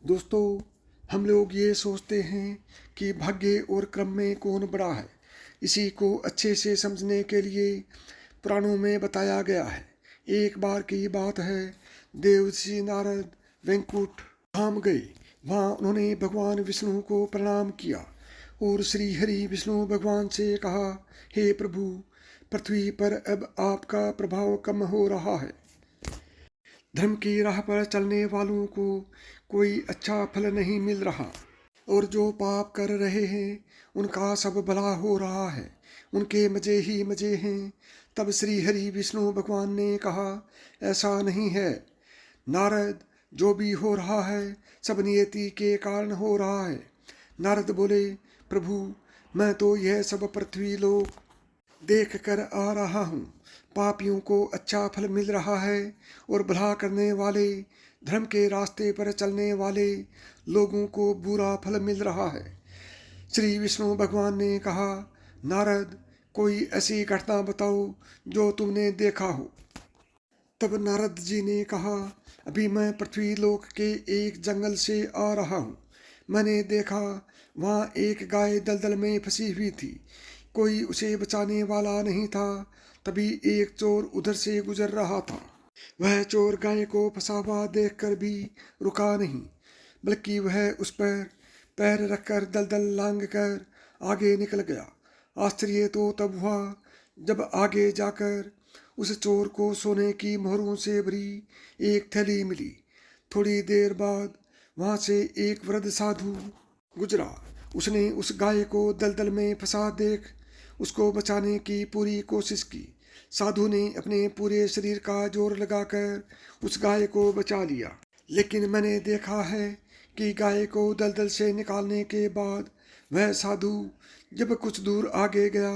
दोस्तों, हम लोग ये सोचते हैं कि भाग्य और क्रम में कौन बड़ा है। इसी को अच्छे से समझने के लिए पुराणों में बताया गया है। एक बार की बात है, देवर्षि नारद वैकुंठ धाम गए। वहाँ उन्होंने भगवान विष्णु को प्रणाम किया और श्री हरि विष्णु भगवान से कहा, हे प्रभु, पृथ्वी पर अब आपका प्रभाव कम हो रहा है। धर्म की राह पर चलने वालों को कोई अच्छा फल नहीं मिल रहा और जो पाप कर रहे हैं उनका सब भला हो रहा है। उनके मजे ही मजे हैं। तब श्री हरि विष्णु भगवान ने कहा, ऐसा नहीं है नारद, जो भी हो रहा है सब नियति के कारण हो रहा है। नारद बोले, प्रभु, मैं तो यह सब पृथ्वी लोक देख कर आ रहा हूँ। पापियों को अच्छा फल मिल रहा है और भला करने वाले, धर्म के रास्ते पर चलने वाले लोगों को बुरा फल मिल रहा है। श्री विष्णु भगवान ने कहा, नारद, कोई ऐसी घटना बताओ जो तुमने देखा हो। तब नारद जी ने कहा, अभी मैं पृथ्वी लोक के एक जंगल से आ रहा हूँ। मैंने देखा वहाँ एक गाय दलदल में फंसी हुई थी। कोई उसे बचाने वाला नहीं था। तभी एक चोर उधर से गुजर रहा था। वह चोर गाय को फंसा हुआ देखकर भी रुका नहीं, बल्कि वह उस पर पैर रखकर दलदल लांग कर आगे निकल गया। आश्चर्य तो तब हुआ जब आगे जाकर उस चोर को सोने की मोहरों से भरी एक थैली मिली। थोड़ी देर बाद वहां से एक वृद्ध साधु गुजरा। उसने उस गाय को दलदल में फंसा देख उसको बचाने की पूरी कोशिश की। साधु ने अपने पूरे शरीर का जोर लगाकर उस गाय को बचा लिया। लेकिन मैंने देखा है कि गाय को दलदल से निकालने के बाद वह साधु जब कुछ दूर आगे गया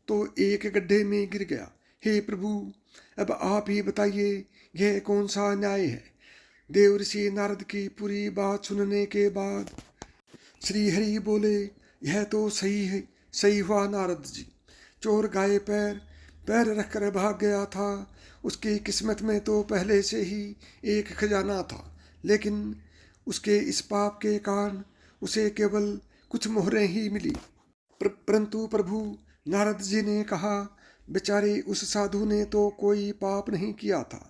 तो एक गड्ढे में गिर गया। हे प्रभु, अब आप ही बताइए, यह कौन सा न्याय है। देवर्षि नारद की पूरी बात सुनने के बाद श्री हरि बोले, यह तो सही है, सही हुआ नारद जी। चोर गाय पर पैर रखकर भाग गया था। उसकी किस्मत में तो पहले से ही एक खजाना था, लेकिन उसके इस पाप के कारण उसे केवल कुछ मोहरें ही मिली। परंतु प्रभु, नारद जी ने कहा, बेचारे उस साधु ने तो कोई पाप नहीं किया था,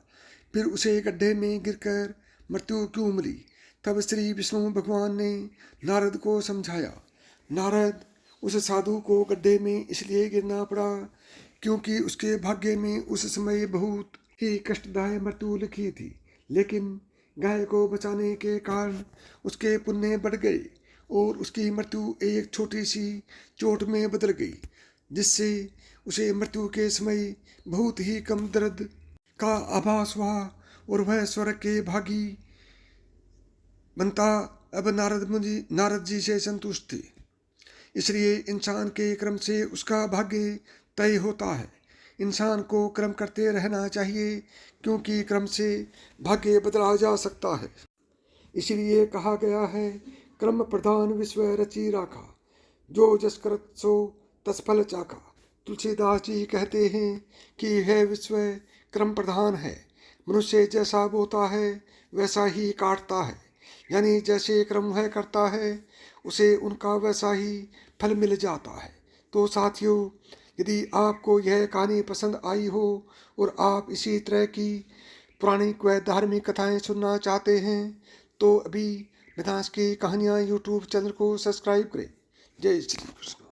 फिर उसे गड्ढे में गिरकर मृत्यु क्यों मिली। तब श्री विष्णु भगवान ने नारद को समझाया, नारद, उस साधु को गड्ढे में इसलिए गिरना पड़ा क्योंकि उसके भाग्य में उस समय बहुत ही कष्टदायक मृत्यु लिखी थी। लेकिन गाय को बचाने के कारण उसके पुण्य बढ़ गए और उसकी मृत्यु एक छोटी सी चोट में बदल गई, जिससे उसे मृत्यु के समय बहुत ही कम दर्द का आभास हुआ और वह स्वर्ग के भागी बनता। अब नारद जी से संतुष्ट थे, इसलिए इंसान के क्रम से उसका भाग्य तय होता है। इंसान को कर्म करते रहना चाहिए, क्योंकि क्रम से भाग्य बदला जा सकता है। इसलिए कहा गया है, क्रम प्रधान विश्व रची राखा, जो जस करत सो तस फल चाखा। तुलसीदास जी कहते हैं कि यह विश्व क्रम प्रधान है। मनुष्य जैसा बोता है वैसा ही काटता है, यानी जैसे क्रम वह करता है उसे उनका वैसा ही फल मिल जाता है। तो साथियों, यदि आपको यह कहानी पसंद आई हो और आप इसी तरह की पौराणिक व धार्मिक कथाएं सुनना चाहते हैं तो अभी मिथास की कहानियाँ यूट्यूब चैनल को सब्सक्राइब करें। जय श्री कृष्ण।